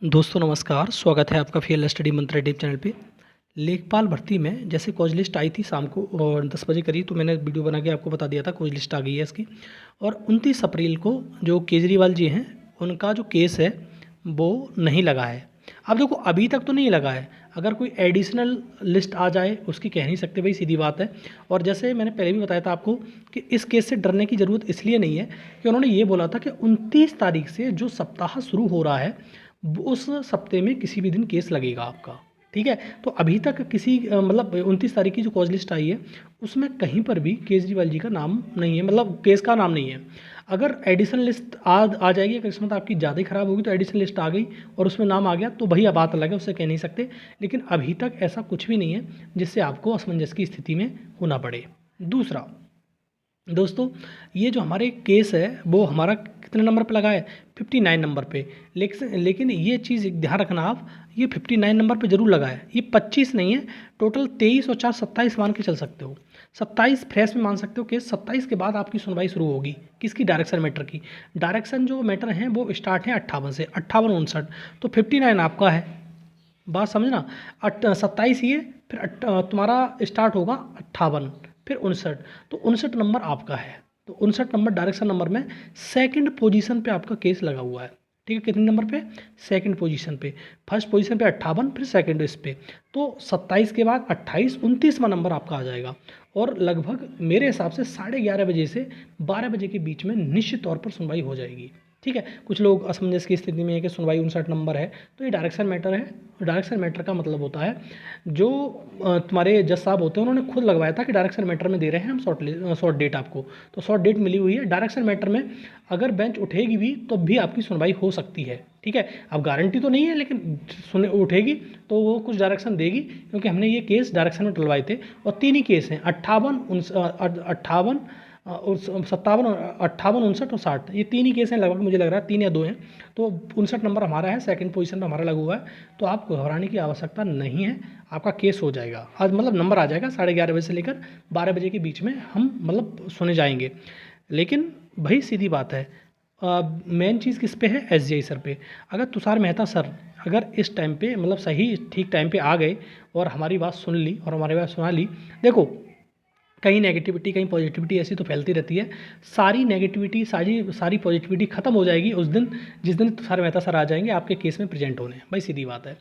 दोस्तों नमस्कार, स्वागत है आपका फीएल स्टडी मंत्र यूट्यूब चैनल पे। लेखपाल भर्ती में जैसे कॉज लिस्ट आई थी शाम को और 10 बजे करीब, तो मैंने वीडियो बना के आपको बता दिया था कॉज लिस्ट आ गई है इसकी। और 29 अप्रैल को जो केजरीवाल जी हैं उनका जो केस है वो नहीं लगा है। अब देखो अभी तक तो नहीं लगा है, अगर कोई एडिशनल लिस्ट आ जाए उसकी कह नहीं सकते भाई, सीधी बात है। और जैसे मैंने पहले भी बताया था आपको कि इस केस से डरने की ज़रूरत इसलिए नहीं है कि उन्होंने ये बोला था कि 29 तारीख से जो सप्ताह शुरू हो रहा है उस सप्ते में किसी भी दिन केस लगेगा आपका, ठीक है। तो अभी तक किसी मतलब 29 तारीख की जो कॉज लिस्ट आई है उसमें कहीं पर भी केजरीवाल जी का नाम नहीं है, मतलब केस का नाम नहीं है। अगर एडिशनल लिस्ट आ जाएगी, अगर किस्मत आपकी ज़्यादा ही ख़राब होगी तो एडिशनल लिस्ट आ गई और उसमें नाम आ गया तो भैया बात अलग है, उससे कह नहीं सकते। लेकिन अभी तक ऐसा कुछ भी नहीं है जिससे आपको असमंजस की स्थिति में होना पड़े। दूसरा दोस्तों, ये जो हमारे केस है वो हमारा कितने नंबर पे लगा है, 59 नंबर पे। लेकिन ये चीज़ ध्यान रखना आप, ये 59 नंबर पे जरूर लगा है, ये 25 नहीं है। टोटल 23 और 4 27 मान के चल सकते हो, 27 फ्रेश में मान सकते हो केस। 27 के बाद आपकी सुनवाई शुरू होगी किसकी, डायरेक्शन मैटर की। डायरेक्शन जो मैटर हैं वो स्टार्ट है 58 से, 58 59, तो 59 आपका है। बात समझना, 27 ये, फिर तुम्हारा स्टार्ट होगा 58, फिर 59, तो 59 नंबर आपका है। तो 59 नंबर डायरेक्शन नंबर में सेकंड पोजीशन पे आपका केस लगा हुआ है, ठीक है। कितने नंबर पे, सेकंड पोजीशन पे। फर्स्ट पोजीशन पे 58, फिर सेकंड इस पे। तो 27 के बाद 28, 29वां नंबर आपका आ जाएगा। और लगभग मेरे हिसाब से 11:30 बजे से 12 बजे के बीच में निश्चित तौर पर सुनवाई हो जाएगी, ठीक है। कुछ लोग असमंजस की स्थिति में है कि सुनवाई 59 नंबर है, तो ये डायरेक्शन मैटर है। डायरेक्शन मैटर का मतलब होता है जो तुम्हारे जज साहब होते हैं उन्होंने खुद लगवाया था कि डायरेक्शन मैटर में दे रहे हैं हम शॉर्ट डेट आपको, तो शॉर्ट डेट मिली हुई है। डायरेक्शन मैटर में अगर बेंच उठेगी भी तो भी आपकी सुनवाई हो सकती है, ठीक है। अब गारंटी तो नहीं है, लेकिन उठेगी तो वो कुछ डायरेक्शन देगी, क्योंकि हमने ये केस डायरेक्शन में डलवाए थे। और 3 ही केस हैं, 58 58 और 57 58 59 और 60, ये 3 ही केस हैं लगभग, मुझे लग रहा है 3 या 2 हैं। तो 59 नंबर हमारा है, सेकंड पोजीशन पे हमारा लगा हुआ है। तो आप घबराने की आवश्यकता नहीं है, आपका केस हो जाएगा आज, मतलब नंबर आ जाएगा 11:30 बजे से लेकर 12 बजे के बीच में हम मतलब सुने जाएंगे। लेकिन भाई सीधी बात है, मेन चीज़ किस पे है, एसजीआई सर पे। अगर तुषार मेहता सर अगर इस टाइम पे मतलब सही ठीक टाइम पे आ गए और हमारी बात सुन ली और हमारी बात सुना ली, देखो कहीं नेगेटिविटी कहीं पॉजिटिविटी ऐसी तो फैलती रहती है। सारी नेगेटिविटी सारी पॉजिटिविटी खत्म हो जाएगी उस दिन जिस दिन तुषार मेहता सर आ जाएंगे आपके केस में प्रेजेंट होने, भाई सीधी बात है।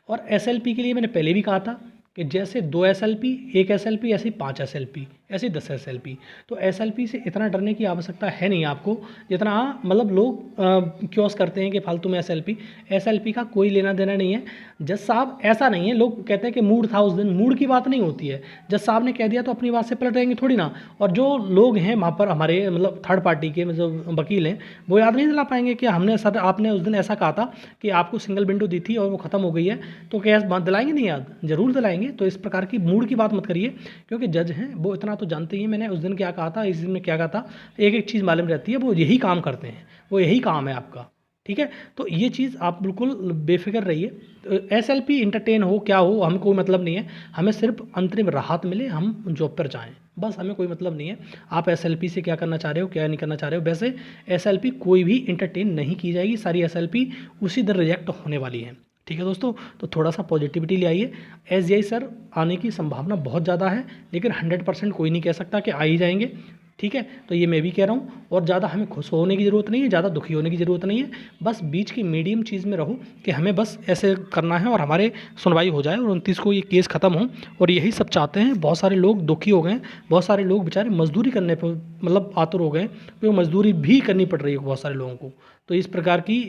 और एसएलपी के लिए मैंने पहले भी कहा था कि जैसे 2 एसएलपी 1 एसएलपी ऐसे ही 5 एसएलपी ऐसे ही 10 एसएलपी। तो एसएलपी से इतना डरने की आवश्यकता है नहीं आपको, जितना मतलब लोग क्योस करते हैं कि फालतू में एसएलपी का कोई लेना देना नहीं है। जज साहब ऐसा नहीं है, लोग कहते हैं कि मूड था उस दिन, मूड की बात नहीं होती है। जज साहब ने कह दिया तो अपनी बात से पलट रहेंगे थोड़ी ना। और जो लोग हैं वहाँ पर हमारे मतलब थर्ड पार्टी के मतलब वकील हैं, वो याद नहीं दिला पाएंगे कि हमने सर आपने उस दिन ऐसा कहा था कि आपको सिंगल विंडो दी थी और वो ख़त्म हो गई है, तो क्या दिलाएंगे नहीं याद, जरूर दिलाएंगे। तो इस प्रकार की मूड की बात मत करिए, क्योंकि जज हैं वो इतना तो जानते ही हैं मैंने उस दिन क्या कहा था, इस दिन में क्या कहा था। एक एक चीज़ मालूम रहती है, वो यही काम करते हैं, वो यही काम है आपका, ठीक है। तो ये चीज़ आप बिल्कुल बेफिक्र रहिए। एसएलपी इंटरटेन हो क्या हो हमें कोई मतलब नहीं है, हमें सिर्फ अंतरिम राहत मिले, हम जॉब पर जाएं, बस हमें कोई मतलब नहीं है। आप एसएलपी से क्या करना चाह रहे हो क्या नहीं करना चाह रहे हो। वैसे एसएलपी कोई भी इंटरटेन नहीं की जाएगी, सारी एसएलपी उसी दिन रिजेक्ट होने वाली है, ठीक है दोस्तों। तो थोड़ा सा पॉजिटिविटी ले आइए। एसजीआई सर आने की संभावना बहुत ज़्यादा है, लेकिन 100% कोई नहीं कह सकता कि आ ही जाएंगे, ठीक है। तो ये मैं भी कह रहा हूँ। और ज़्यादा हमें खुश होने की ज़रूरत नहीं है, ज़्यादा दुखी होने की ज़रूरत नहीं है, बस बीच की मीडियम चीज़ में रहो कि हमें बस ऐसे करना है और हमारे सुनवाई हो जाए और 29 को ये केस ख़त्म हो। और यही सब चाहते हैं। बहुत सारे लोग दुखी हो गए हैं, बहुत सारे लोग बेचारे मजदूरी करने पर मतलब आतुर हो गए, क्योंकि मजदूरी भी करनी पड़ रही है बहुत सारे लोगों को। तो इस प्रकार की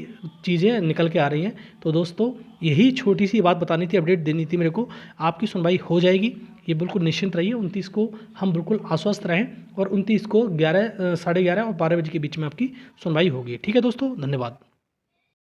चीज़ें निकल के आ रही हैं। तो दोस्तों यही छोटी सी बात बतानी थी, अपडेट देनी थी मेरे को। आपकी सुनवाई हो जाएगी, ये बिल्कुल निश्चिंत रहिए। 29 को हम बिल्कुल आश्वस्त रहें और 29 को 11 साढ़े 11 और 12 बजे के बीच में आपकी सुनवाई होगी, ठीक है दोस्तों। धन्यवाद।